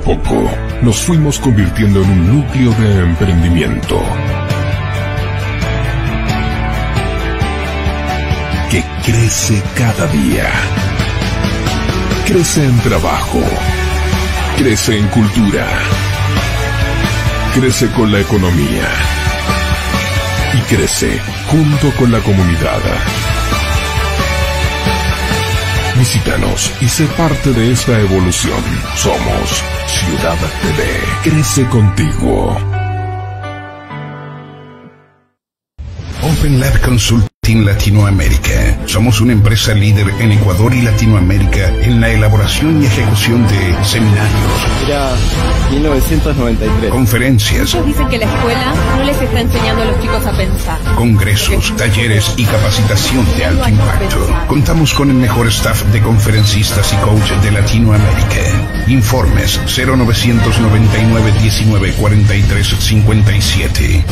poco, nos fuimos convirtiendo en un núcleo de emprendimiento que crece cada día. Crece en trabajo, crece en cultura, crece con la economía y crece junto con la comunidad. Visítanos y sé parte de esta evolución. Somos Ciudad TV. Crece contigo. Open Lab Consulting Latinoamérica. Somos una empresa líder en Ecuador y Latinoamérica en la elaboración y ejecución de seminarios. Era 1993. Conferencias. Muchos dicen que la escuela no les está enseñando a los chicos a pensar. Congresos, talleres y capacitación de alto impacto. Contamos con el mejor staff de conferencistas y coaches de Latinoamérica. Informes 0999 19 43 57.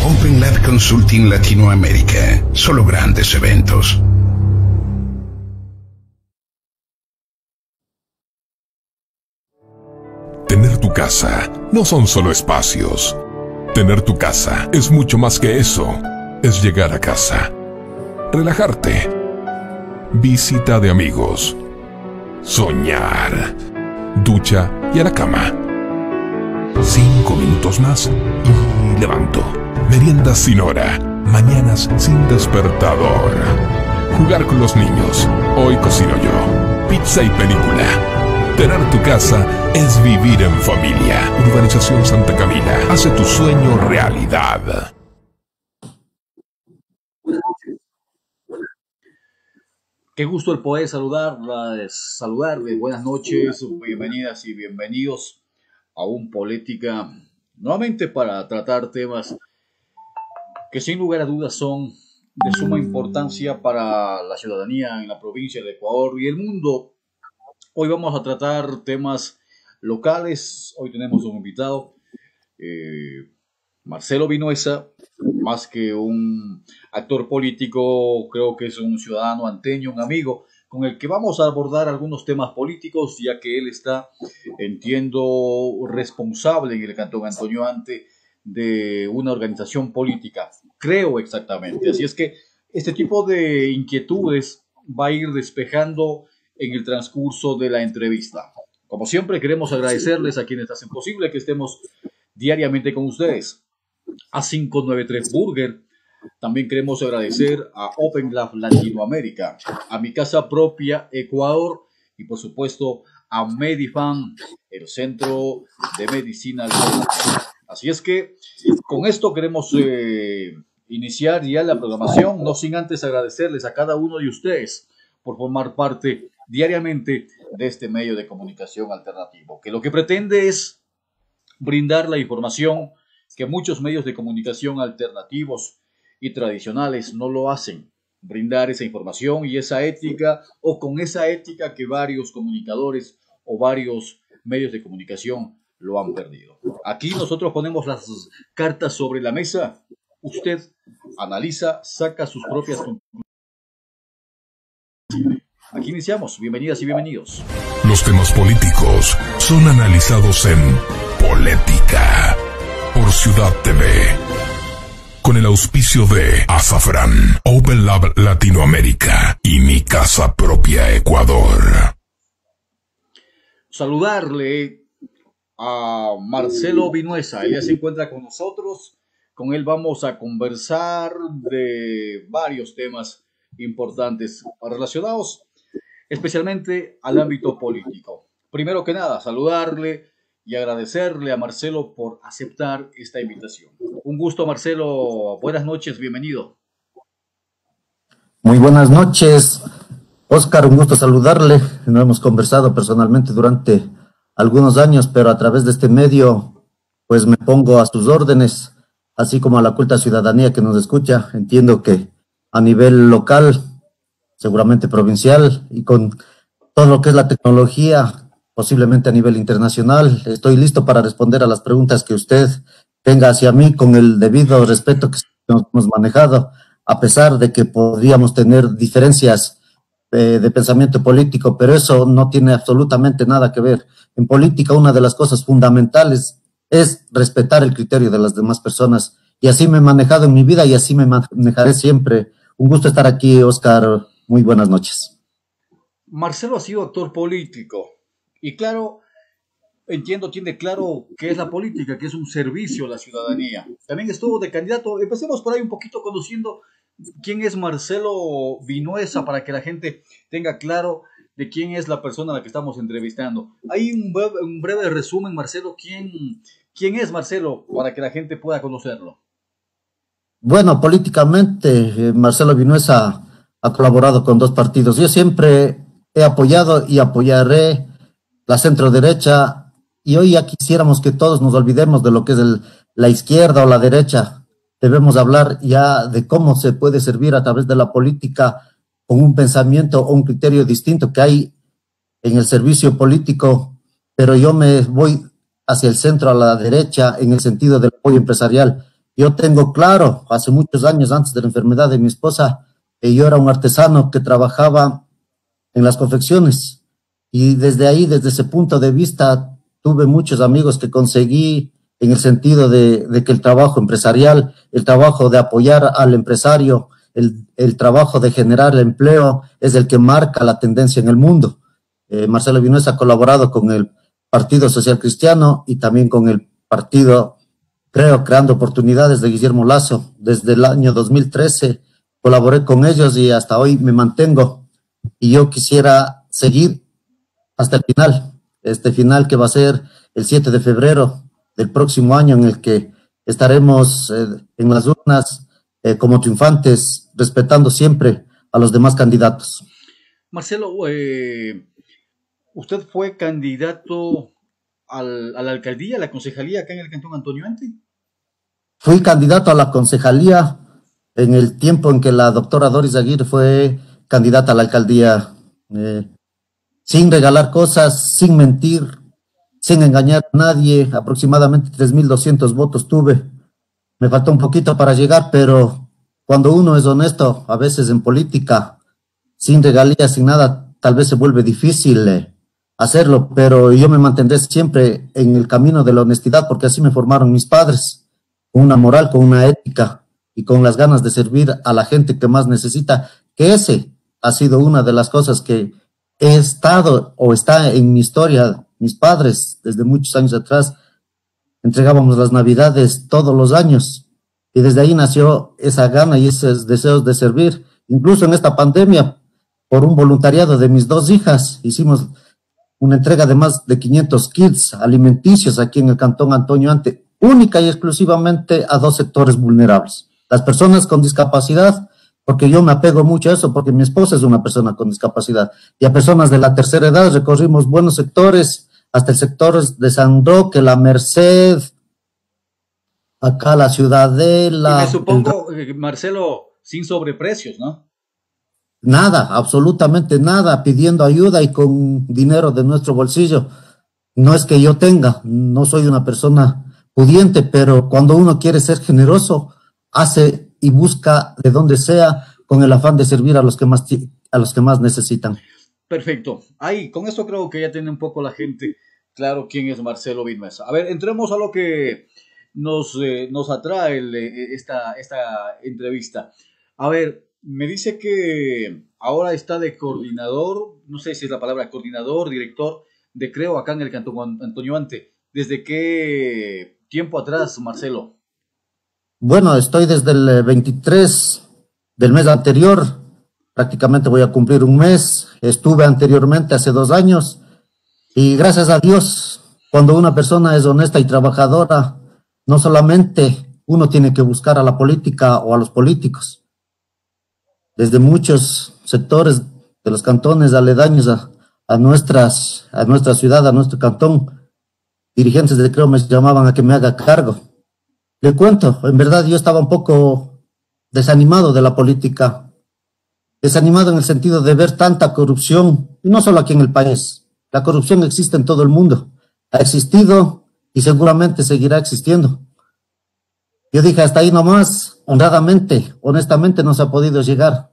Open Lab Consulting Latinoamérica. Solo grandes eventos. Tener tu casa no son solo espacios. Tener tu casa es mucho más que eso. Es llegar a casa, relajarte, visita de amigos, soñar, ducha y a la cama. 5 minutos más y levanto. Meriendas sin hora, mañanas sin despertador. Jugar con los niños, hoy cocino yo. Pizza y película. Tener tu casa es vivir en familia. Urbanización Santa Camila. Hace tu sueño realidad. Qué gusto el poder saludarles. Buenas noches, bienvenidas y bienvenidos a Un Política. Nuevamente para tratar temas que sin lugar a dudas son de suma importancia para la ciudadanía en la provincia de Ecuador y el mundo. Hoy vamos a tratar temas locales. Hoy tenemos un invitado, Marcelo Vinuesa. Más que un actor político, creo que es un ciudadano anteño, un amigo, con el que vamos a abordar algunos temas políticos, ya que él está, entiendo, responsable en el Cantón Antonio Ante de una organización política. Creo exactamente. Así es que este tipo de inquietudes va a ir despejando en el transcurso de la entrevista. Como siempre, queremos agradecerles a quienes hacen posible que estemos diariamente con ustedes. A 593 Burger. También queremos agradecer a Open Lab Latinoamérica, a Mi Casa Propia Ecuador y por supuesto a Medifan, el Centro de Medicina Alternativa. Así es que con esto queremos iniciar ya la programación, no sin antes agradecerles a cada uno de ustedes por formar parte diariamente de este medio de comunicación alternativo, que lo que pretende es brindar la información que muchos medios de comunicación alternativos y tradicionales no lo hacen, brindar esa información y esa ética, o con esa ética que varios comunicadores o varios medios de comunicación lo han perdido. Aquí nosotros ponemos las cartas sobre la mesa, usted analiza, saca sus propias conclusiones. Aquí iniciamos, bienvenidas y bienvenidos. Los temas políticos son analizados en Política por Ciudad TV, con el auspicio de Azafrán, Open Lab Latinoamérica y Mi Casa Propia Ecuador. Saludarle a Marcelo Vinuesa, él ya se encuentra con nosotros, con él vamos a conversar de varios temas importantes relacionados especialmente al ámbito político. Primero que nada, saludarle y agradecerle a Marcelo por aceptar esta invitación. Un gusto, Marcelo. Buenas noches, bienvenido. Muy buenas noches, Oscar, un gusto saludarle. No hemos conversado personalmente durante algunos años, pero a través de este medio, pues me pongo a sus órdenes, así como a la culta ciudadanía que nos escucha. Entiendo que a nivel local, seguramente provincial, y con todo lo que es la tecnología, posiblemente a nivel internacional, estoy listo para responder a las preguntas que usted tenga hacia mí con el debido respeto que hemos manejado, a pesar de que podríamos tener diferencias de pensamiento político, pero eso no tiene absolutamente nada que ver. En política, una de las cosas fundamentales es respetar el criterio de las demás personas, y así me he manejado en mi vida y así me manejaré siempre. Un gusto estar aquí, Oscar. Muy buenas noches. Marcelo ha sido actor político y claro, entiendo, tiene claro qué es la política, que es un servicio a la ciudadanía. También estuvo de candidato. Empecemos por ahí un poquito conociendo quién es Marcelo Vinuesa para que la gente tenga claro de quién es la persona a la que estamos entrevistando. Hay un breve resumen, Marcelo, ¿quién es Marcelo para que la gente pueda conocerlo? Bueno, políticamente, Marcelo Vinuesa ha colaborado con dos partidos. Yo siempre he apoyado y apoyaré la centro derecha, y hoy ya quisiéramos que todos nos olvidemos de lo que es la izquierda o la derecha. Debemos hablar ya de cómo se puede servir a través de la política con un pensamiento o un criterio distinto que hay en el servicio político, pero yo me voy hacia el centro, a la derecha, en el sentido del apoyo empresarial. Yo tengo claro, hace muchos años, antes de la enfermedad de mi esposa, yo era un artesano que trabajaba en las confecciones, y desde ahí, desde ese punto de vista, tuve muchos amigos que conseguí en el sentido de que el trabajo empresarial, el trabajo de apoyar al empresario, el trabajo de generar empleo es el que marca la tendencia en el mundo. Marcelo Vinuesa ha colaborado con el Partido Social Cristiano y también con el partido, creo, Creando Oportunidades, de Guillermo Lasso. Desde el año 2013 colaboré con ellos y hasta hoy me mantengo, y yo quisiera seguir hasta el final, este final que va a ser el 7 de febrero del próximo año, en el que estaremos en las urnas como triunfantes, respetando siempre a los demás candidatos. Marcelo, usted fue candidato a la alcaldía, a la concejalía acá en el Cantón Antonio Ante. Fui candidato a la concejalía en el tiempo en que la doctora Doris Aguirre fue candidata a la alcaldía, sin regalar cosas, sin mentir, sin engañar a nadie. Aproximadamente 3.200 votos tuve. Me faltó un poquito para llegar, pero cuando uno es honesto, a veces en política, sin regalías, sin nada, tal vez se vuelve difícil hacerlo, pero yo me mantendré siempre en el camino de la honestidad, porque así me formaron mis padres, con una moral, con una ética y con las ganas de servir a la gente que más necesita, que ese ha sido una de las cosas que he estado o está en mi historia. Mis padres, desde muchos años atrás, entregábamos las Navidades todos los años, y desde ahí nació esa gana y esos deseos de servir. Incluso en esta pandemia, por un voluntariado de mis dos hijas, hicimos una entrega de más de 500 kits alimenticios aquí en el Cantón Antonio Ante, única y exclusivamente a dos sectores vulnerables: las personas con discapacidad, porque yo me apego mucho a eso, porque mi esposa es una persona con discapacidad, y a personas de la tercera edad. Recorrimos buenos sectores, hasta el sector de San Roque, La Merced, acá la Ciudadela. Y me supongo, Marcelo, sin sobreprecios, ¿no? Nada, absolutamente nada, pidiendo ayuda y con dinero de nuestro bolsillo. No es que yo tenga, no soy una persona pudiente, pero cuando uno quiere ser generoso, hace y busca de donde sea, con el afán de servir a los que más necesitan. Perfecto. Ahí, con esto creo que ya tiene un poco la gente claro quién es Marcelo Vinuesa. A ver, entremos a lo que nos atrae esta entrevista. A ver, me dice que ahora está de coordinador, no sé si es la palabra coordinador, director de Creo acá en el Cantón Antonio Ante. ¿Desde qué tiempo atrás, Marcelo? Bueno, estoy desde el 23 del mes anterior, prácticamente voy a cumplir un mes. Estuve anteriormente hace 2 años, y gracias a Dios, cuando una persona es honesta y trabajadora, no solamente uno tiene que buscar a la política o a los políticos. Desde muchos sectores de los cantones aledaños a nuestra ciudad, a nuestro cantón, dirigentes de Creo me llamaban a que me haga cargo. Le cuento, en verdad yo estaba un poco desanimado de la política, desanimado en el sentido de ver tanta corrupción, y no solo aquí en el país. La corrupción existe en todo el mundo, ha existido y seguramente seguirá existiendo. Yo dije, hasta ahí nomás, honradamente, honestamente no se ha podido llegar.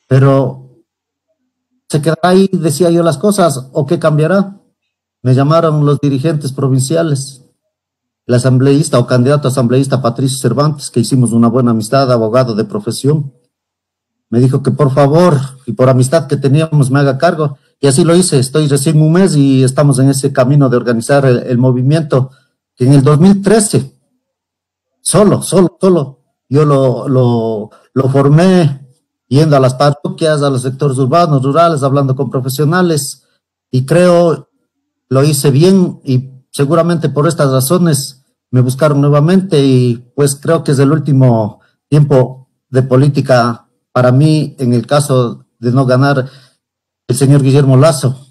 Pero ¿Se quedará ahí, decía yo, las cosas, o qué cambiará? Me llamaron los dirigentes provinciales, el asambleísta o candidato asambleísta Patricio Cervantes, que hicimos una buena amistad, abogado de profesión. Me dijo que por favor, y por amistad que teníamos, me haga cargo. Y así lo hice. Estoy recién un mes y estamos en ese camino de organizar el movimiento que en el 2013, solo, yo lo formé yendo a las parroquias, a los sectores urbanos, rurales, hablando con profesionales, y creo lo hice bien, y seguramente por estas razones me buscaron nuevamente, y pues creo que es el último tiempo de política para mí, en el caso de no ganar el señor Guillermo Lasso.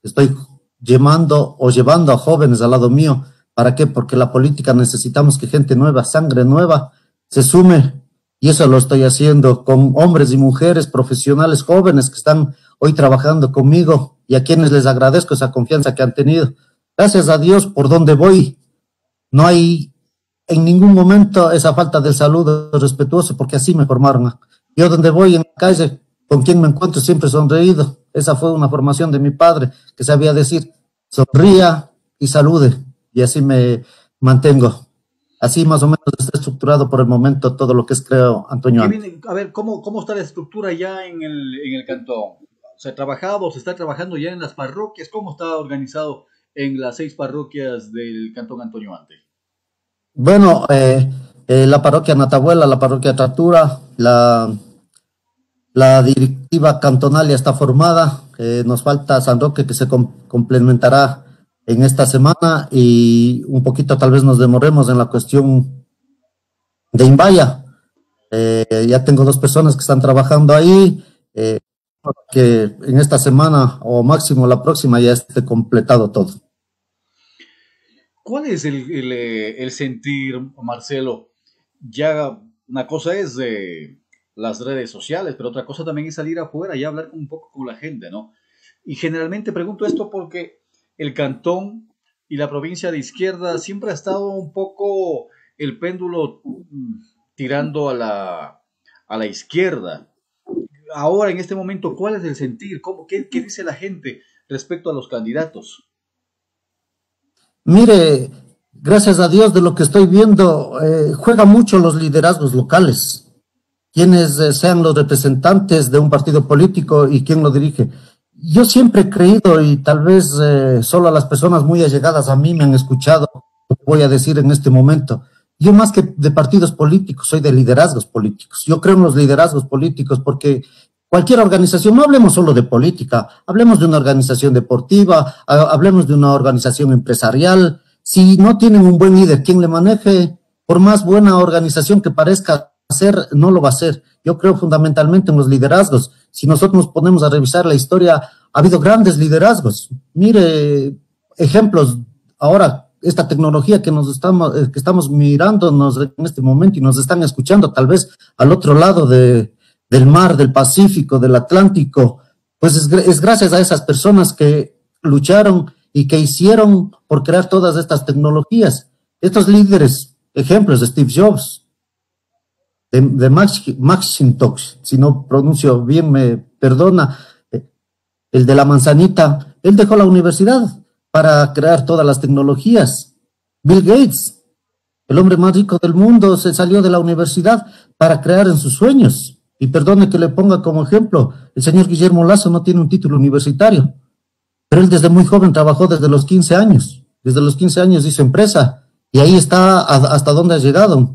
Estoy llevando a jóvenes al lado mío. ¿Para qué? Porque la política necesitamos que gente nueva, sangre nueva, se sume, y eso lo estoy haciendo con hombres y mujeres profesionales jóvenes que están hoy trabajando conmigo, y a quienes les agradezco esa confianza que han tenido. Gracias a Dios, por donde voy, no hay en ningún momento esa falta de saludo respetuoso, porque así me formaron. Yo donde voy en la calle, con quien me encuentro, siempre sonreído. Esa fue una formación de mi padre, que sabía decir, sonría y salude, y así me mantengo. Así más o menos está estructurado por el momento todo lo que es, creo, Antonio. A ver, ¿cómo está la estructura ya en el cantón? ¿Se está trabajando ya en las parroquias? ¿Cómo está organizado en las 6 parroquias del cantón Antonio Ante? Bueno, la parroquia Natabuela, la parroquia Tatura, la directiva cantonal ya está formada. Nos falta San Roque, que se complementará en esta semana, y un poquito tal vez nos demoremos en la cuestión de Imbaya. Ya tengo 2 personas que están trabajando ahí, que en esta semana o máximo la próxima ya esté completado todo. ¿Cuál es el sentir, Marcelo? Ya una cosa es de las redes sociales, pero otra cosa también es salir afuera y hablar un poco con la gente, ¿no? Y generalmente pregunto esto porque el cantón y la provincia de izquierda siempre ha estado un poco el péndulo tirando a la izquierda. Ahora, en este momento, ¿cuál es el sentir? ¿Qué dice la gente respecto a los candidatos? Mire, gracias a Dios, de lo que estoy viendo, juega mucho los liderazgos locales, quienes sean los representantes de un partido político y quién lo dirige. Yo siempre he creído, y tal vez solo a las personas muy allegadas a mí me han escuchado lo que voy a decir en este momento. Yo, más que de partidos políticos, soy de liderazgos políticos. Yo creo en los liderazgos políticos porque cualquier organización, no hablemos solo de política, hablemos de una organización deportiva, hablemos de una organización empresarial. Si no tienen un buen líder quien le maneje, por más buena organización que parezca ser, no lo va a hacer. Yo creo fundamentalmente en los liderazgos. Si nosotros nos ponemos a revisar la historia, ha habido grandes liderazgos. Mire, ejemplos, ahora esta tecnología que que estamos mirándonos en este momento y nos están escuchando tal vez al otro lado del mar, del Pacífico, del Atlántico, pues es gracias a esas personas que lucharon y que hicieron por crear todas estas tecnologías. Estos líderes, ejemplos de Steve Jobs, de Macintosh, si no pronuncio bien, me perdona, el de la manzanita, él dejó la universidad para crear todas las tecnologías. Bill Gates, el hombre más rico del mundo, se salió de la universidad para crear en sus sueños. Y perdone que le ponga como ejemplo, el señor Guillermo Lasso no tiene un título universitario, pero él desde muy joven trabajó desde los 15 años. Desde los 15 años hizo empresa, y ahí está hasta donde ha llegado.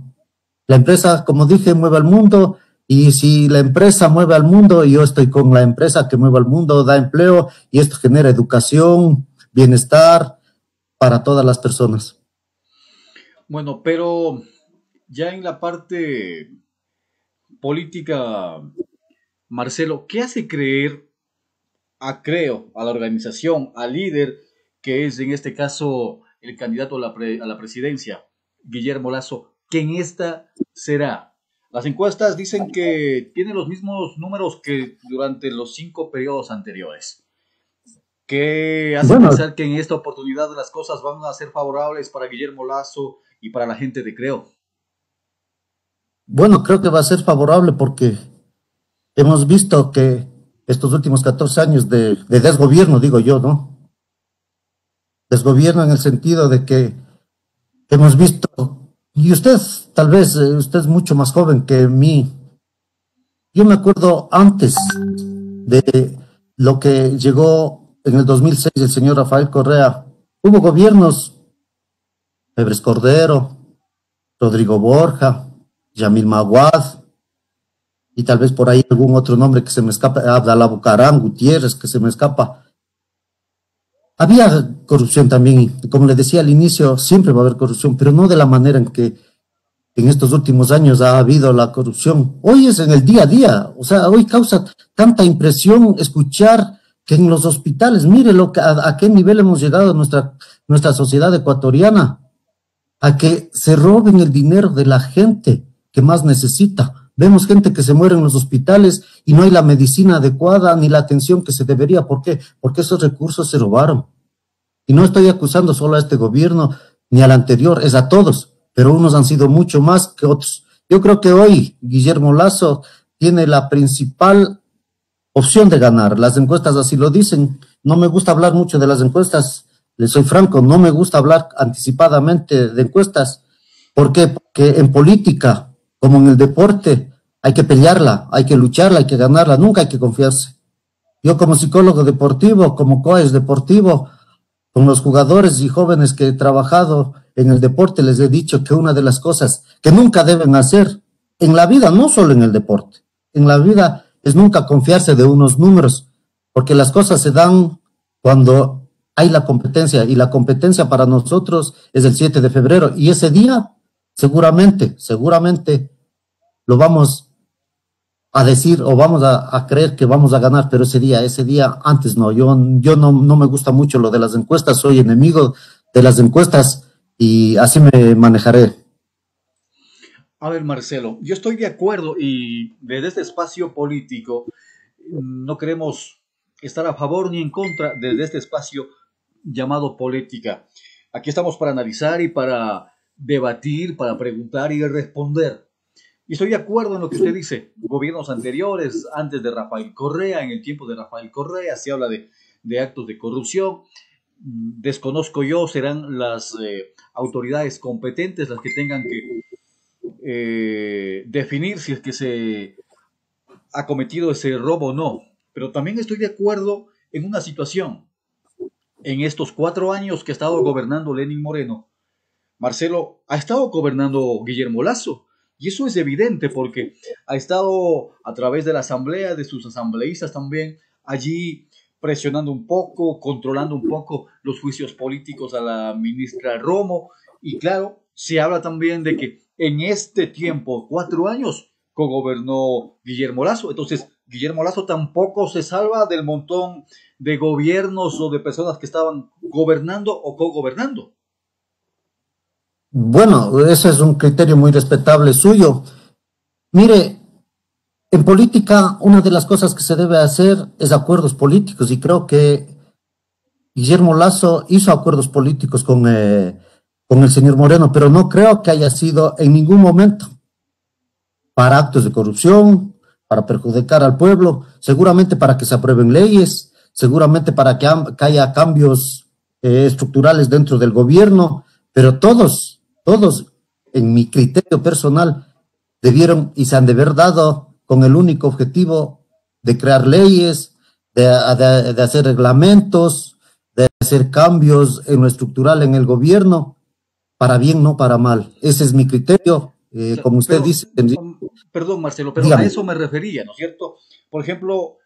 La empresa, como dije, mueve al mundo, y si la empresa mueve al mundo, yo estoy con la empresa que mueve al mundo, da empleo, y esto genera educación, bienestar para todas las personas. Bueno, pero ya en la parte política, Marcelo, ¿qué hace creer a la organización, al líder, que es en este caso el candidato a la presidencia, Guillermo Lasso, que en esta será? Las encuestas dicen que tiene los mismos números que durante los 5 periodos anteriores. ¿Qué hace pensar que en esta oportunidad las cosas van a ser favorables para Guillermo Lasso y para la gente de Creo? Bueno, creo que va a ser favorable porque hemos visto que estos últimos 14 años de desgobierno, digo yo, ¿no? Desgobierno en el sentido de que hemos visto, y usted, tal vez, usted es mucho más joven que mí. Yo me acuerdo antes de lo que llegó en el 2006 el señor Rafael Correa. Hubo gobiernos, Febres Cordero, Rodrigo Borja, Yamil Maguad, y tal vez por ahí algún otro nombre que se me escapa, Abdalá Bucaram, Gutiérrez, que se me escapa. Había corrupción también, y como le decía al inicio, siempre va a haber corrupción, pero no de la manera en que en estos últimos años ha habido la corrupción. Hoy es en el día a día, o sea, hoy causa tanta impresión escuchar que en los hospitales, mire a qué nivel hemos llegado nuestra sociedad ecuatoriana, a que se roben el dinero de la gente que más necesita. Vemos gente que se muere en los hospitales y no hay la medicina adecuada ni la atención que se debería. ¿Por qué? Porque esos recursos se robaron. Y no estoy acusando solo a este gobierno ni al anterior, es a todos, pero unos han sido mucho más que otros. Yo creo que hoy Guillermo Lasso tiene la principal opción de ganar. Las encuestas así lo dicen. No me gusta hablar mucho de las encuestas, les soy franco, no me gusta hablar anticipadamente de encuestas. ¿Por qué? Porque en política, como en el deporte, hay que pelearla, hay que lucharla, hay que ganarla, nunca hay que confiarse. Yo como psicólogo deportivo, como coach deportivo, con los jugadores y jóvenes que he trabajado en el deporte, les he dicho que una de las cosas que nunca deben hacer en la vida, no solo en el deporte, en la vida es nunca confiarse de unos números, porque las cosas se dan cuando hay la competencia, y la competencia para nosotros es el 7 de febrero, y ese día seguramente lo vamos a decir o vamos a creer que vamos a ganar, pero ese día antes no. Yo no me gusta mucho lo de las encuestas, soy enemigo de las encuestas y así me manejaré. A ver, Marcelo, yo estoy de acuerdo y desde este espacio político no queremos estar a favor ni en contra desde este espacio llamado política. Aquí estamos para analizar y para debatir, para preguntar y responder. Y estoy de acuerdo en lo que usted dice. Gobiernos anteriores, antes de Rafael Correa, en el tiempo de Rafael Correa, se habla de actos de corrupción. Desconozco yo, serán las autoridades competentes las que tengan que definir si es que se ha cometido ese robo o no. Pero también estoy de acuerdo en una situación. En estos 4 años que ha estado gobernando Lenín Moreno, Marcelo, ha estado gobernando Guillermo Lasso. Y eso es evidente porque ha estado a través de la asamblea, de sus asambleístas también, allí presionando un poco, controlando un poco los juicios políticos a la ministra Romo. Y claro, se habla también de que en este tiempo, 4 años, cogobernó Guillermo Lasso. Entonces, Guillermo Lasso tampoco se salva del montón de gobiernos o de personas que estaban gobernando o cogobernando. Bueno, ese es un criterio muy respetable suyo. Mire, en política una de las cosas que se debe hacer es acuerdos políticos y creo que Guillermo Lasso hizo acuerdos políticos con el señor Moreno, pero no creo que haya sido en ningún momento para actos de corrupción, para perjudicar al pueblo, seguramente para que se aprueben leyes, seguramente para que haya cambios estructurales dentro del gobierno, pero todos, en mi criterio personal, debieron y se han de haber dado con el único objetivo de crear leyes, de hacer reglamentos, de hacer cambios en lo estructural en el gobierno, para bien, no para mal. Ese es mi criterio. Como usted dice... Perdón, Marcelo, pero dígame. A eso me refería, ¿no es cierto? Por ejemplo,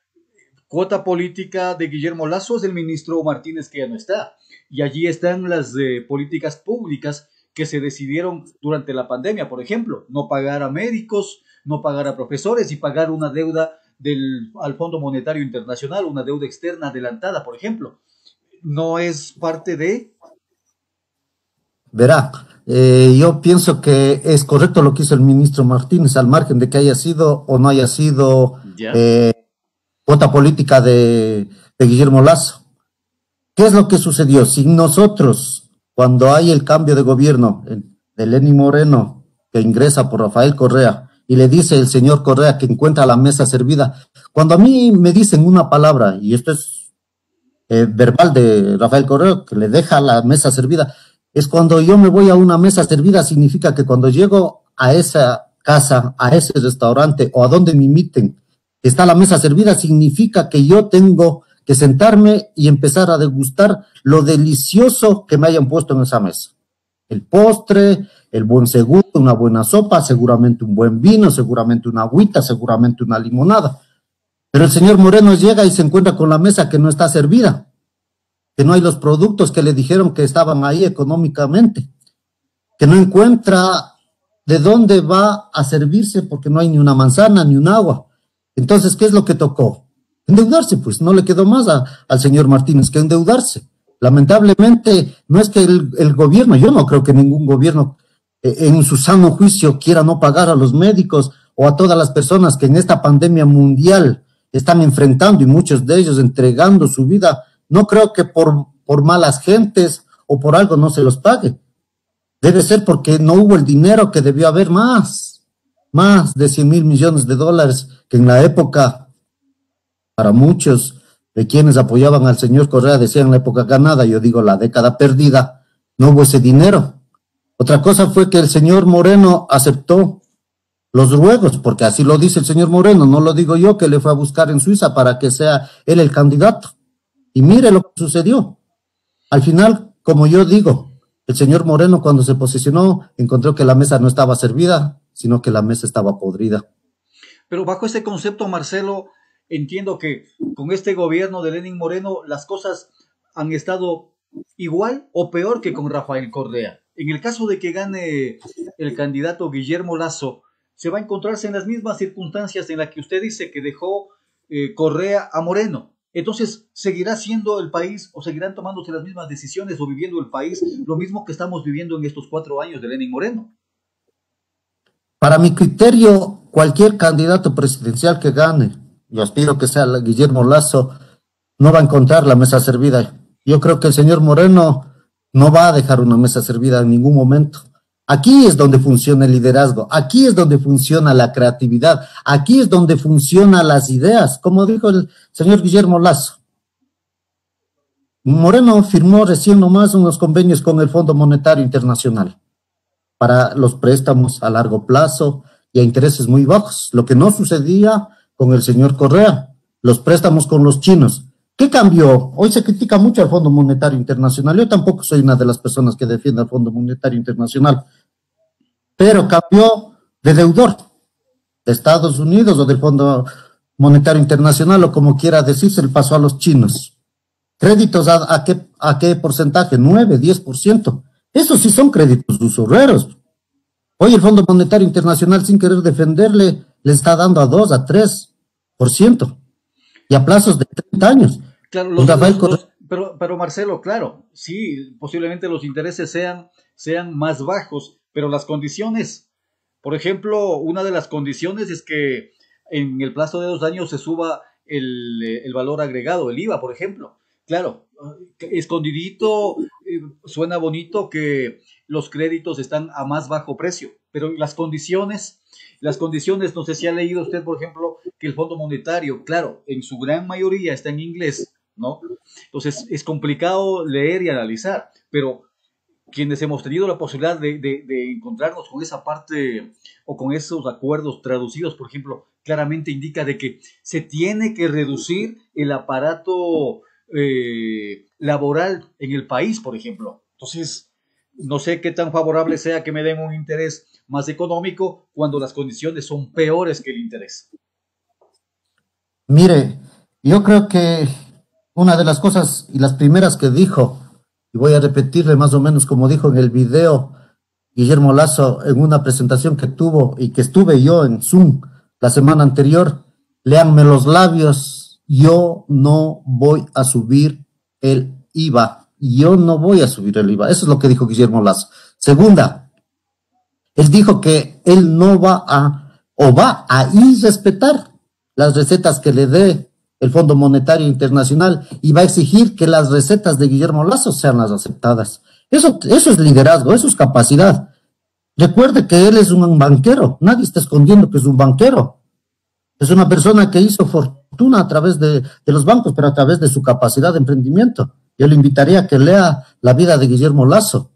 cuota política de Guillermo Lasso es el ministro Martínez, que ya no está. Y allí están las políticas públicas que se decidieron durante la pandemia, por ejemplo, no pagar a médicos, no pagar a profesores y pagar una deuda al Fondo Monetario Internacional, una deuda externa adelantada, por ejemplo. ¿No es parte de...? Verá, yo pienso que es correcto lo que hizo el ministro Martínez, al margen de que haya sido o no haya sido cuota política de Guillermo Lasso. ¿Qué es lo que sucedió? Si nosotros, cuando hay el cambio de gobierno de Lenín Moreno, que ingresa por Rafael Correa, y le dice el señor Correa que encuentra la mesa servida. Cuando a mí me dicen una palabra, y esto es verbal de Rafael Correa, que le deja la mesa servida, es cuando yo me voy a una mesa servida, significa que cuando llego a esa casa, a ese restaurante o a donde me inviten, está la mesa servida, significa que yo tengo que sentarme y empezar a degustar lo delicioso que me hayan puesto en esa mesa. El postre, el buen segundo, una buena sopa, seguramente un buen vino, seguramente una agüita, seguramente una limonada. Pero el señor Moreno llega y se encuentra con la mesa que no está servida, que no hay los productos que le dijeron que estaban ahí económicamente, que no encuentra de dónde va a servirse porque no hay ni una manzana ni un agua. Entonces, ¿qué es lo que tocó? Endeudarse, pues no le quedó más al señor Martínez que endeudarse. Lamentablemente, no es que el gobierno, yo no creo que ningún gobierno en su sano juicio quiera no pagar a los médicos o a todas las personas que en esta pandemia mundial están enfrentando y muchos de ellos entregando su vida. No creo que por malas gentes o por algo no se los pague. Debe ser porque no hubo el dinero que debió haber más de 100,000 millones de dólares que en la época, para muchos de quienes apoyaban al señor Correa decían la época ganada, yo digo la década perdida, no hubo ese dinero. Otra cosa fue que el señor Moreno aceptó los ruegos, porque así lo dice el señor Moreno, no lo digo yo, que le fue a buscar en Suiza para que sea él el candidato. Y mire lo que sucedió. Al final, como yo digo, el señor Moreno cuando se posicionó encontró que la mesa no estaba servida, sino que la mesa estaba podrida. Pero bajo ese concepto, Marcelo, entiendo que con este gobierno de Lenín Moreno las cosas han estado igual o peor que con Rafael Correa. En el caso de que gane el candidato Guillermo Lasso, se va a encontrarse en las mismas circunstancias en las que usted dice que dejó Correa a Moreno. Entonces, ¿seguirá siendo el país o seguirán tomándose las mismas decisiones o viviendo el país lo mismo que estamos viviendo en estos 4 años de Lenín Moreno? Para mi criterio, cualquier candidato presidencial que gane, yo aspiro que sea Guillermo Lasso, no va a encontrar la mesa servida. Yo creo que el señor Moreno no va a dejar una mesa servida en ningún momento. Aquí es donde funciona el liderazgo, aquí es donde funciona la creatividad, aquí es donde funcionan las ideas, como dijo el señor Guillermo Lasso. Moreno firmó recién nomás unos convenios con el Fondo Monetario Internacional para los préstamos a largo plazo y a intereses muy bajos, lo que no sucedía con el señor Correa, los préstamos con los chinos. ¿Qué cambió? Hoy se critica mucho al Fondo Monetario Internacional. Yo tampoco soy una de las personas que defiende al Fondo Monetario Internacional, pero cambió de deudor de Estados Unidos o del Fondo Monetario Internacional o como quiera decirse, le pasó a los chinos. ¿Créditos a qué porcentaje? 9, 10%. Esos sí son créditos usureros. Hoy el Fondo Monetario Internacional, sin querer defenderle, le está dando a 2, a 3% y a plazos de 30 años. Claro, pero Marcelo, claro, sí, posiblemente los intereses sean más bajos, pero las condiciones, por ejemplo, una de las condiciones es que en el plazo de 2 años se suba el valor agregado, el IVA, por ejemplo. Claro, escondidito, suena bonito que los créditos están a más bajo precio, pero las condiciones, no sé si ha leído usted, por ejemplo, que el Fondo Monetario, claro, en su gran mayoría está en inglés, ¿no? Entonces es complicado leer y analizar, pero quienes hemos tenido la posibilidad de encontrarnos con esa parte o con esos acuerdos traducidos, por ejemplo, claramente indica de que se tiene que reducir el aparato laboral en el país, por ejemplo. Entonces, no sé qué tan favorable sea que me den un interés más económico cuando las condiciones son peores que el interés. Mire, yo creo que una de las cosas y las primeras que dijo, y voy a repetirle más o menos como dijo en el video Guillermo Lasso en una presentación que tuvo y que estuve yo en Zoom la semana anterior, léanme los labios, yo no voy a subir el IVA, yo no voy a subir el IVA, eso es lo que dijo Guillermo Lasso. Segunda, él dijo que él no va a irrespetar las recetas que le dé el Fondo Monetario Internacional y va a exigir que las recetas de Guillermo Lasso sean las aceptadas. Eso es liderazgo, eso es capacidad. Recuerde que él es un banquero, nadie está escondiendo que es un banquero. Es una persona que hizo fortuna a través de los bancos, pero a través de su capacidad de emprendimiento. Yo le invitaría a que lea la vida de Guillermo Lasso.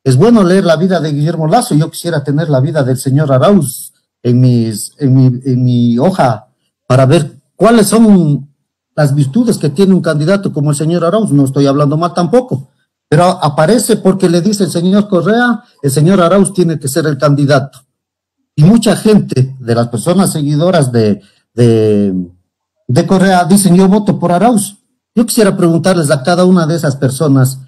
Es bueno leer la vida de Guillermo Lasso. Yo quisiera tener la vida del señor Arauz en mi hoja para ver cuáles son las virtudes que tiene un candidato como el señor Arauz. No estoy hablando mal tampoco, pero aparece porque le dice el señor Correa, el señor Arauz tiene que ser el candidato. Y mucha gente de las personas seguidoras de Correa dicen, yo voto por Arauz. Yo quisiera preguntarles a cada una de esas personas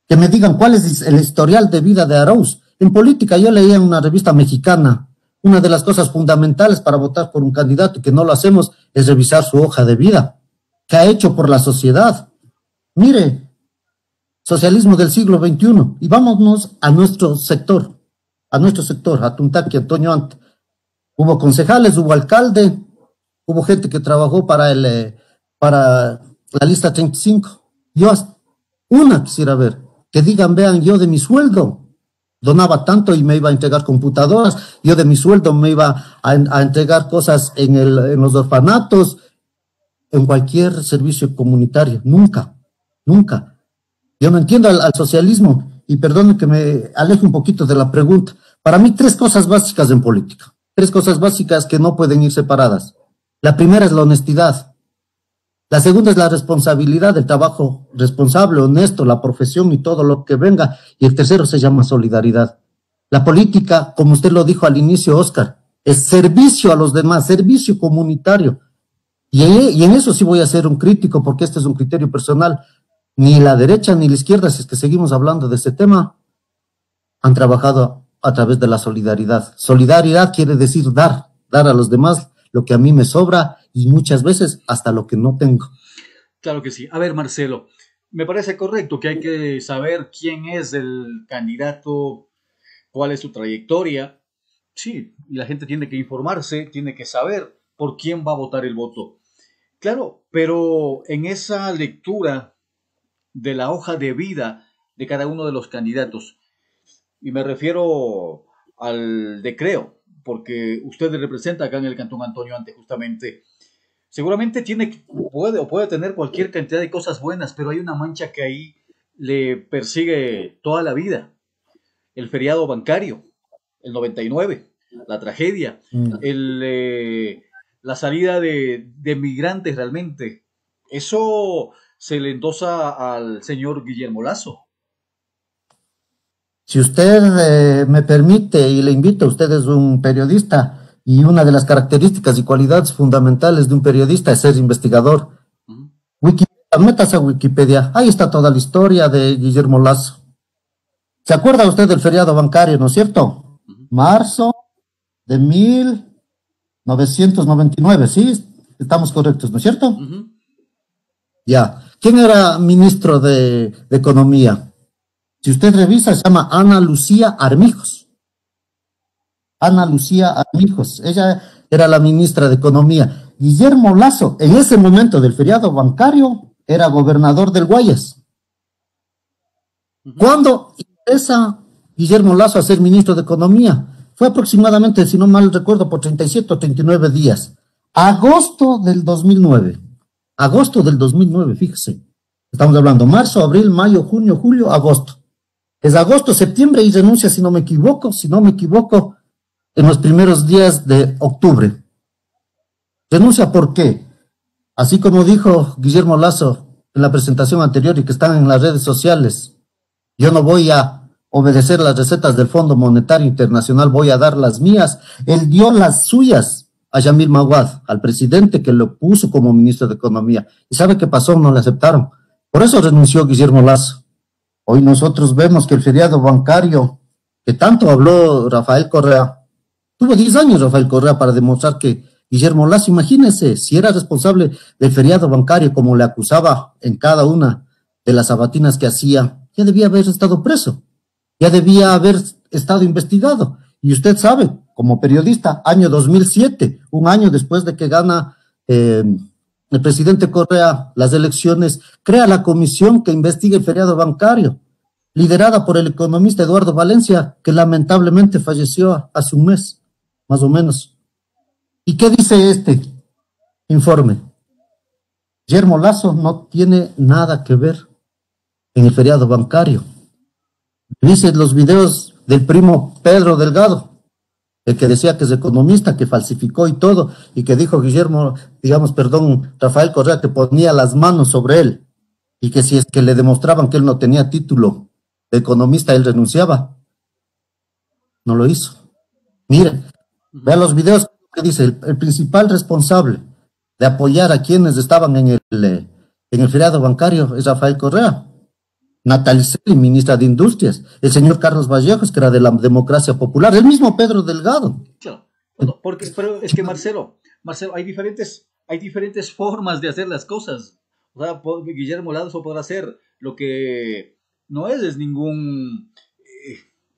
que me digan cuál es el historial de vida de Arauz. En política, yo leía en una revista mexicana, una de las cosas fundamentales para votar por un candidato y que no lo hacemos es revisar su hoja de vida. ¿Qué ha hecho por la sociedad? Mire, socialismo del siglo XXI. Y vámonos a nuestro sector, a Tuntaqui, Antonio Ante. Hubo concejales, hubo alcalde, hubo gente que trabajó para la lista 35. Yo una quisiera ver, que digan, vean, yo de mi sueldo donaba tanto y me iba a entregar computadoras, yo de mi sueldo me iba a entregar cosas en los orfanatos, en cualquier servicio comunitario. Nunca. Yo no entiendo al socialismo, y perdone que me aleje un poquito de la pregunta. Para mí, 3 cosas básicas en política, 3 cosas básicas que no pueden ir separadas. La primera es la honestidad. La segunda es la responsabilidad, el trabajo responsable, honesto, la profesión y todo lo que venga. Y el tercero se llama solidaridad. La política, como usted lo dijo al inicio, Oscar, es servicio a los demás, servicio comunitario. Y en eso sí voy a ser un crítico, porque este es un criterio personal. Ni la derecha ni la izquierda, si es que seguimos hablando de este tema, han trabajado a través de la solidaridad. Solidaridad quiere decir dar a los demás lo que a mí me sobra y muchas veces hasta lo que no tengo. Claro que sí. A ver, Marcelo, me parece correcto que hay que saber quién es el candidato, cuál es su trayectoria. Sí, y la gente tiene que informarse, tiene que saber por quién va a votar el voto. Claro, pero en esa lectura de la hoja de vida de cada uno de los candidatos, y me refiero al de Creo, porque usted representa acá en el Cantón Antonio Ante justamente, seguramente puede tener cualquier cantidad de cosas buenas, pero hay una mancha que ahí le persigue toda la vida. El feriado bancario, el 99, la tragedia, la salida de migrantes realmente. Eso se le endosa al señor Guillermo Lasso. Si usted me permite y le invito, usted es un periodista y una de las características y cualidades fundamentales de un periodista es ser investigador. Wikipedia, métase a Wikipedia, ahí está toda la historia de Guillermo Lasso. ¿Se acuerda usted del feriado bancario, no es cierto? Marzo de 1999, ¿sí? Estamos correctos, ¿no es cierto? Ya. ¿Quién era ministro de Economía? Si usted revisa, se llama Ana Lucía Armijos. Ana Lucía Armijos. Ella era la ministra de Economía. Guillermo Lasso, en ese momento del feriado bancario, era gobernador del Guayas. ¿Cuándo ingresa Guillermo Lasso a ser ministro de Economía? Fue aproximadamente, si no mal recuerdo, por 37 o 39 días. Agosto del 2009. Agosto del 2009, fíjese. Estamos hablando marzo, abril, mayo, junio, julio, agosto. Es agosto, septiembre y renuncia, si no me equivoco, en los primeros días de octubre. ¿Renuncia por qué? Así como dijo Guillermo Lasso en la presentación anterior y que están en las redes sociales, yo no voy a obedecer las recetas del Fondo Monetario Internacional, voy a dar las mías. Él dio las suyas a Yamil Maguad, al presidente que lo puso como ministro de Economía. ¿Y sabe qué pasó? No le aceptaron. Por eso renunció Guillermo Lasso. Hoy nosotros vemos que el feriado bancario, que tanto habló Rafael Correa, tuvo 10 años Rafael Correa para demostrar que Guillermo Lasso, imagínense, si era responsable del feriado bancario como le acusaba en cada una de las sabatinas que hacía, ya debía haber estado preso, ya debía haber estado investigado. Y usted sabe, como periodista, año 2007, un año después de que gana el presidente Correa las elecciones, crea la comisión que investiga el feriado bancario. liderada por el economista Eduardo Valencia, que lamentablemente falleció hace un mes, más o menos. ¿Y qué dice este informe? Guillermo Lasso no tiene nada que ver en el feriado bancario. Dice los videos del primo Pedro Delgado, el que decía que es economista, que falsificó y todo, y que dijo Rafael Correa, que ponía las manos sobre él, y que si es que le demostraban que él no tenía título de economista, él renunciaba. No lo hizo. Miren, vean los videos que dice, el principal responsable de apoyar a quienes estaban en el feriado bancario es Rafael Correa. Natalie Celi, ministra de Industrias, el señor Carlos Vallejos, que era de la Democracia Popular, el mismo Pedro Delgado. Claro, pero es que Marcelo, hay diferentes formas de hacer las cosas. O sea, Guillermo Lasso podrá hacer lo que no es ningún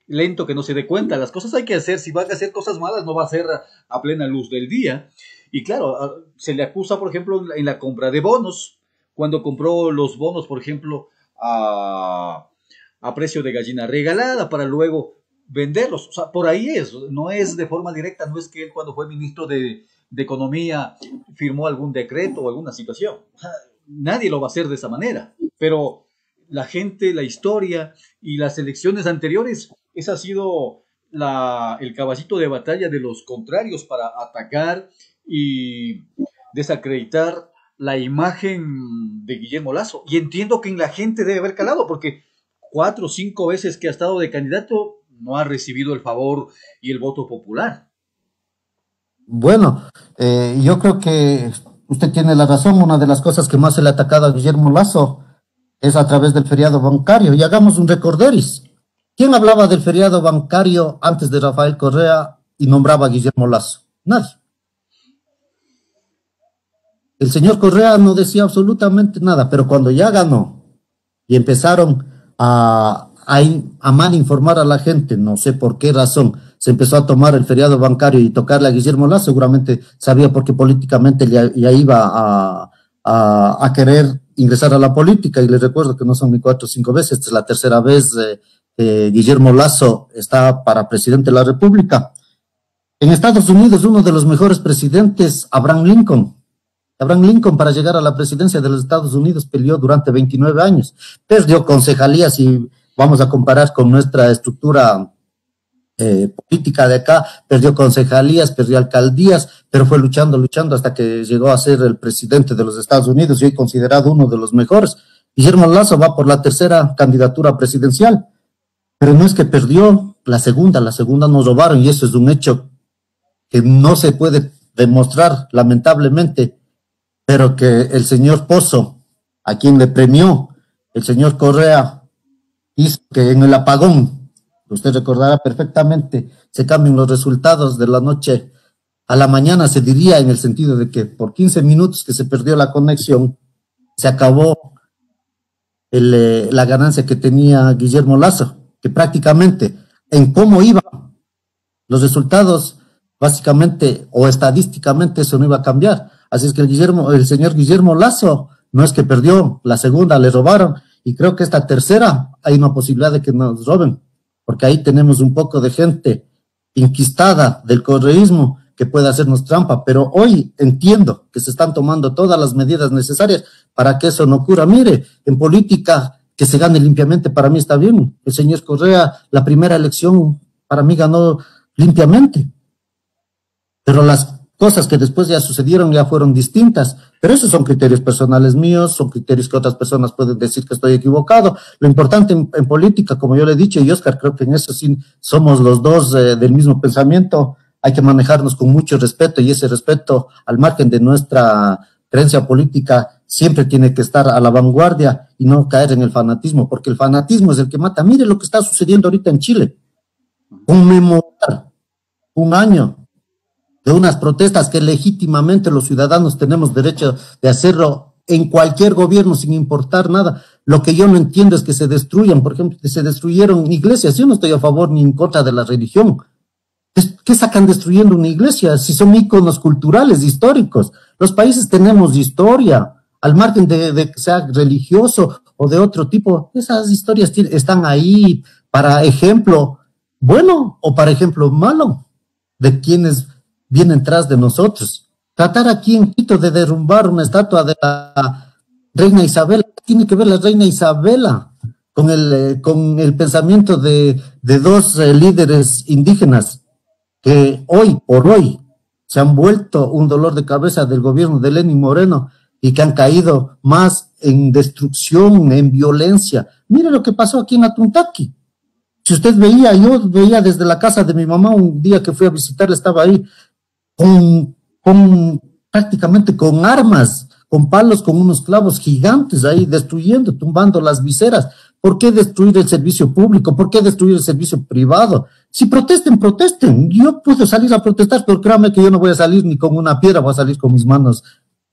lento que no se dé cuenta. Las cosas hay que hacer. Si van a hacer cosas malas, no va a ser a plena luz del día. Y claro, se le acusa, por ejemplo, en la compra de bonos, cuando compró los bonos, por ejemplo, a precio de gallina regalada para luego venderlos. O sea, por ahí no es de forma directa, no es que él cuando fue ministro de Economía firmó algún decreto o alguna situación. O sea, nadie lo va a hacer de esa manera, pero la gente, la historia y las elecciones anteriores, ese ha sido el caballito de batalla de los contrarios para atacar y desacreditar la imagen de Guillermo Lasso. Y entiendo que en la gente debe haber calado, porque 4 o 5 veces que ha estado de candidato no ha recibido el favor y el voto popular. Bueno, yo creo que usted tiene la razón. Una de las cosas que más se le ha atacado a Guillermo Lasso es a través del feriado bancario. Y hagamos un recorderis. ¿Quién hablaba del feriado bancario antes de Rafael Correa y nombraba a Guillermo Lasso? Nadie. El señor Correa no decía absolutamente nada, pero cuando ya ganó y empezaron a mal informar a la gente, no sé por qué razón, se empezó a tomar el feriado bancario y tocarle a Guillermo Lasso, seguramente sabía porque políticamente ya iba a querer ingresar a la política, y les recuerdo que no son ni 4 o 5 veces, esta es la tercera vez que Guillermo Lasso está para presidente de la República. En Estados Unidos, uno de los mejores presidentes, Abraham Lincoln, para llegar a la presidencia de los Estados Unidos peleó durante 29 años, perdió concejalías, y vamos a comparar con nuestra estructura política de acá, perdió concejalías, perdió alcaldías, pero fue luchando hasta que llegó a ser el presidente de los Estados Unidos y hoy considerado uno de los mejores. Guillermo Lasso va por la tercera candidatura presidencial, pero no es que perdió la segunda nos robaron, y eso es un hecho que no se puede demostrar, lamentablemente, pero que el señor Pozo, a quien le premió el señor Correa, hizo que en el apagón, usted recordará perfectamente, se cambien los resultados de la noche a la mañana, se diría, en el sentido de que por 15 minutos que se perdió la conexión, se acabó la ganancia que tenía Guillermo Lasso, que prácticamente en cómo iban los resultados, básicamente o estadísticamente, eso no iba a cambiar. Así es que el señor Guillermo Lasso no es que perdió, la segunda le robaron, y creo que esta tercera hay una posibilidad de que nos roben, porque ahí tenemos un poco de gente inquistada del correísmo que puede hacernos trampa, pero hoy entiendo que se están tomando todas las medidas necesarias para que eso no ocurra. Mire, en política, que se gane limpiamente, para mí está bien. El señor Correa, la primera elección, para mí ganó limpiamente, pero las cosas que después ya sucedieron ya fueron distintas, pero esos son criterios personales míos, son criterios que otras personas pueden decir que estoy equivocado. Lo importante en política, como yo le he dicho, y Oscar, creo que en eso sí somos los dos del mismo pensamiento, hay que manejarnos con mucho respeto, y ese respeto, al margen de nuestra creencia política, siempre tiene que estar a la vanguardia y no caer en el fanatismo, porque el fanatismo es el que mata. Mire lo que está sucediendo ahorita en Chile, conmemorar un año de unas protestas que legítimamente los ciudadanos tenemos derecho de hacerlo en cualquier gobierno sin importar nada. Lo que yo no entiendo es que se destruyan, por ejemplo, que se destruyeron iglesias. Yo no estoy a favor ni en contra de la religión. ¿Qué sacan destruyendo una iglesia si son íconos culturales, históricos? Los países tenemos historia, al margen de que sea religioso o de otro tipo. Esas historias están ahí para ejemplo bueno o para ejemplo malo de quienes vienen tras de nosotros. Tratar aquí en Quito de derrumbar una estatua de la reina Isabel, ¿qué tiene que ver la reina Isabela con el pensamiento de dos líderes indígenas que hoy por hoy se han vuelto un dolor de cabeza del gobierno de Lenín Moreno y que han caído más en destrucción, en violencia? Mire lo que pasó aquí en Atuntaqui. Si usted veía, yo veía desde la casa de mi mamá un día que fui a visitarla, estaba ahí prácticamente con armas, con palos, con unos clavos gigantes ahí, destruyendo, tumbando las viseras. ¿Por qué destruir el servicio público? ¿Por qué destruir el servicio privado? Si protesten, protesten. Yo puedo salir a protestar, pero créame que yo no voy a salir ni con una piedra, voy a salir con mis manos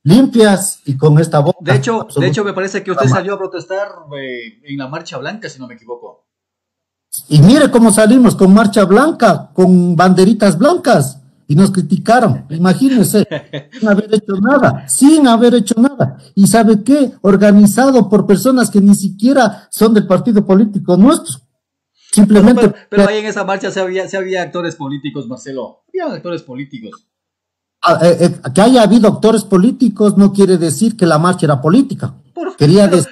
limpias y con esta boca. De hecho, me parece que usted salió a protestar en la Marcha Blanca, si no me equivoco. Y mire cómo salimos con marcha blanca, con banderitas blancas, y nos criticaron. Imagínense, sin haber hecho nada. ¿Y sabe qué? Organizado por personas que ni siquiera son del partido político nuestro. Simplemente. Pero ahí en esa marcha se había actores políticos, Marcelo. Había actores políticos. Que haya habido actores políticos no quiere decir que la marcha era política.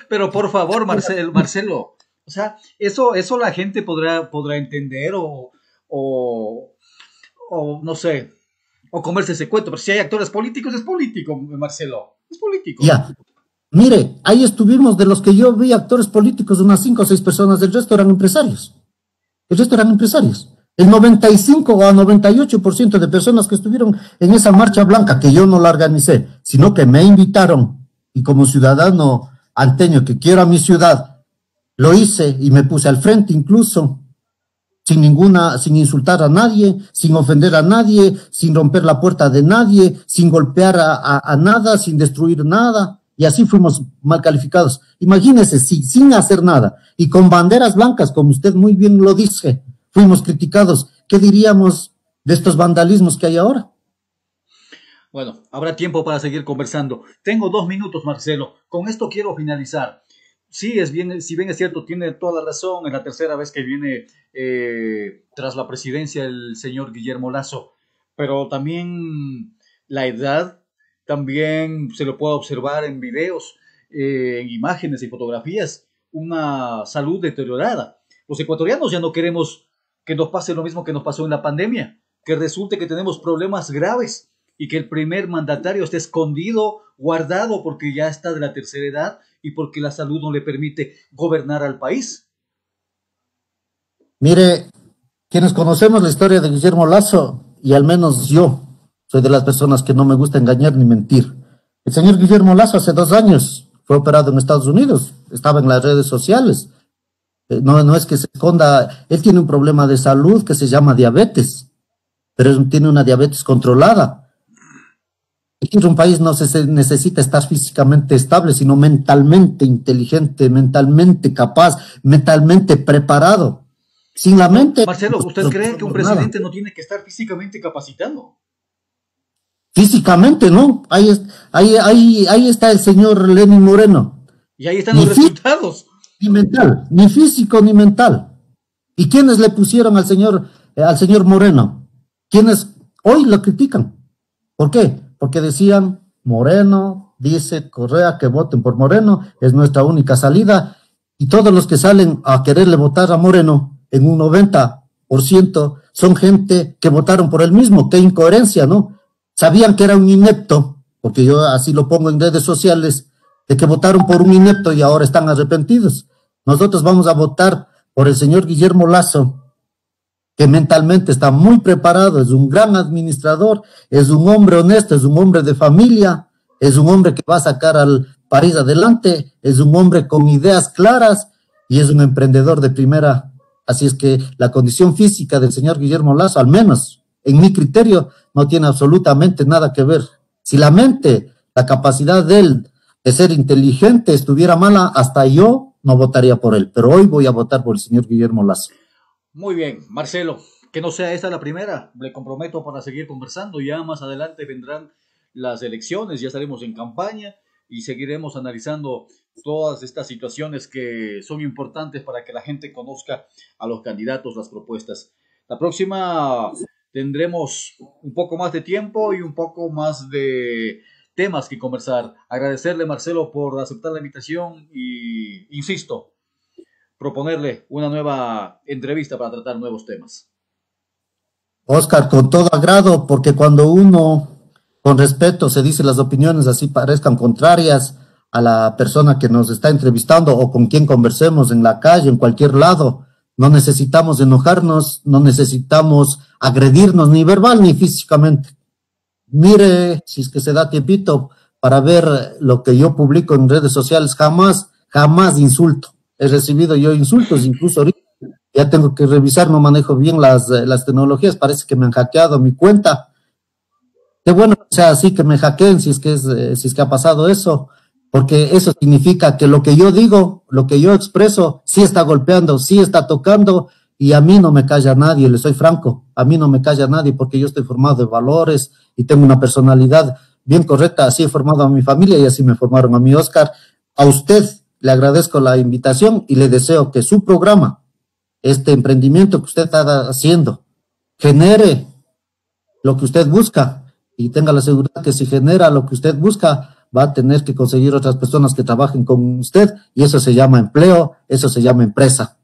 Pero por favor, Marcelo. O sea, eso la gente podrá entender o no sé, o comerse ese cuento. Pero si hay actores políticos, es político, Marcelo. Es político. Ya. Mire, ahí estuvimos, de los que yo vi actores políticos, unas 5 o 6 personas, el resto eran empresarios. El 95 o 98% de personas que estuvieron en esa marcha blanca, que yo no la organicé, sino que me invitaron, y como ciudadano anteño que quiero a mi ciudad, lo hice y me puse al frente incluso, sin insultar a nadie, sin ofender a nadie, sin romper la puerta de nadie, sin golpear a nada, sin destruir nada, y así fuimos mal calificados. Imagínese, sin hacer nada, y con banderas blancas, como usted muy bien lo dice, fuimos criticados. ¿Qué diríamos de estos vandalismos que hay ahora? Bueno, habrá tiempo para seguir conversando. Tengo 2 minutos, Marcelo. Con esto quiero finalizar. Sí, si bien es cierto, tiene toda la razón, es la tercera vez que viene tras la presidencia el señor Guillermo Lasso, pero también la edad, también se lo puede observar en videos, en imágenes y fotografías, una salud deteriorada. Los ecuatorianos ya no queremos que nos pase lo mismo que nos pasó en la pandemia, que resulte que tenemos problemas graves y que el primer mandatario esté escondido, guardado, porque ya está de la tercera edad y porque la salud no le permite gobernar al país. Mire, quienes conocemos la historia de Guillermo Lasso, y al menos yo soy de las personas que no me gusta engañar ni mentir. El señor Guillermo Lasso hace 2 años fue operado en Estados Unidos, estaba en las redes sociales. No es que se esconda, él tiene un problema de salud que se llama diabetes, pero tiene una diabetes controlada. En un país no se necesita estar físicamente estable, sino mentalmente inteligente, mentalmente capaz, mentalmente preparado. Sin la mente... Marcelo, ¿usted cree que un presidente no tiene que estar físicamente capacitado? Físicamente, ¿no? Ahí está el señor Lenín Moreno. Y ahí están los resultados. Ni mental, ni físico ni mental. ¿Y quiénes le pusieron al señor Moreno? ¿Quiénes hoy lo critican? ¿Por qué? Porque decían, Moreno, dice Correa que voten por Moreno, es nuestra única salida, y todos los que salen a quererle votar a Moreno, en un 90%, son gente que votaron por él mismo. Qué incoherencia, ¿no? Sabían que era un inepto, porque yo así lo pongo en redes sociales, de que votaron por un inepto y ahora están arrepentidos. Nosotros vamos a votar por el señor Guillermo Lasso, que mentalmente está muy preparado, es un gran administrador, es un hombre honesto, es un hombre de familia, es un hombre que va a sacar al país adelante, es un hombre con ideas claras y es un emprendedor de primera. Así es que la condición física del señor Guillermo Lasso, al menos en mi criterio, no tiene absolutamente nada que ver. Si la mente, la capacidad de él de ser inteligente estuviera mala, hasta yo no votaría por él, pero hoy voy a votar por el señor Guillermo Lasso. Muy bien, Marcelo, que no sea esta la primera, me comprometo para seguir conversando, ya más adelante vendrán las elecciones, ya estaremos en campaña y seguiremos analizando todas estas situaciones que son importantes para que la gente conozca a los candidatos, las propuestas. La próxima tendremos un poco más de tiempo y un poco más de temas que conversar. Agradecerle, Marcelo, por aceptar la invitación y, insisto, proponerle una nueva entrevista para tratar nuevos temas. Oscar, con todo agrado, porque cuando uno con respeto se dice las opiniones así parezcan contrarias a la persona que nos está entrevistando o con quien conversemos en la calle, en cualquier lado, no necesitamos enojarnos, no necesitamos agredirnos ni verbal ni físicamente. Mire, si es que se da tiempito para ver lo que yo publico en redes sociales, jamás insulto. He recibido yo insultos, incluso ahorita ya tengo que revisar, no manejo bien las tecnologías, parece que me han hackeado mi cuenta. Qué bueno que sea así, que me hackeen si es que ha pasado eso, porque eso significa que lo que yo digo, lo que yo expreso, sí está golpeando, sí está tocando, y a mí no me calla nadie, le soy franco, a mí no me calla nadie porque yo estoy formado de valores y tengo una personalidad bien correcta, así he formado a mi familia y así me formaron a mí, Oscar. A usted le agradezco la invitación y le deseo que su programa, este emprendimiento que usted está haciendo, genere lo que usted busca y tenga la seguridad que si genera lo que usted busca, va a tener que conseguir otras personas que trabajen con usted y eso se llama empleo, eso se llama empresa.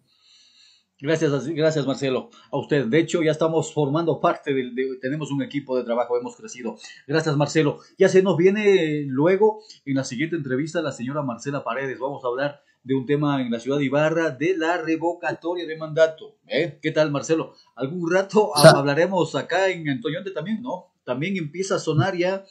Gracias Marcelo, a usted. De hecho, ya estamos formando parte tenemos un equipo de trabajo, hemos crecido. Gracias Marcelo. Ya se nos viene luego en la siguiente entrevista la señora Marcela Paredes. Vamos a hablar de un tema en la ciudad de Ibarra, de la revocatoria de mandato. ¿Qué tal Marcelo? Algún rato hablaremos acá en Antoñonte también, ¿no? También empieza a sonar ya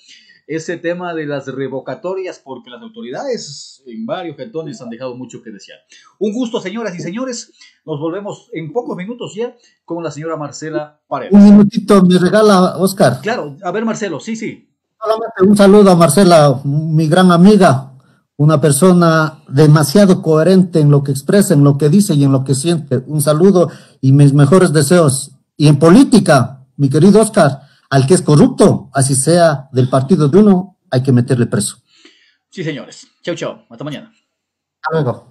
ese tema de las revocatorias, porque las autoridades en varios cantones han dejado mucho que desear. Un gusto, señoras y señores. Nos volvemos en pocos minutos ya con la señora Marcela Paredes. Un minutito me regala, Oscar. Claro, a ver, Marcelo, sí. Solamente un saludo a Marcela, mi gran amiga, una persona demasiado coherente en lo que expresa, en lo que dice y en lo que siente. Un saludo y mis mejores deseos. Y en política, mi querido Oscar, al que es corrupto, así sea del partido de uno, hay que meterle preso. Sí, señores. Chau. Hasta mañana. Hasta luego.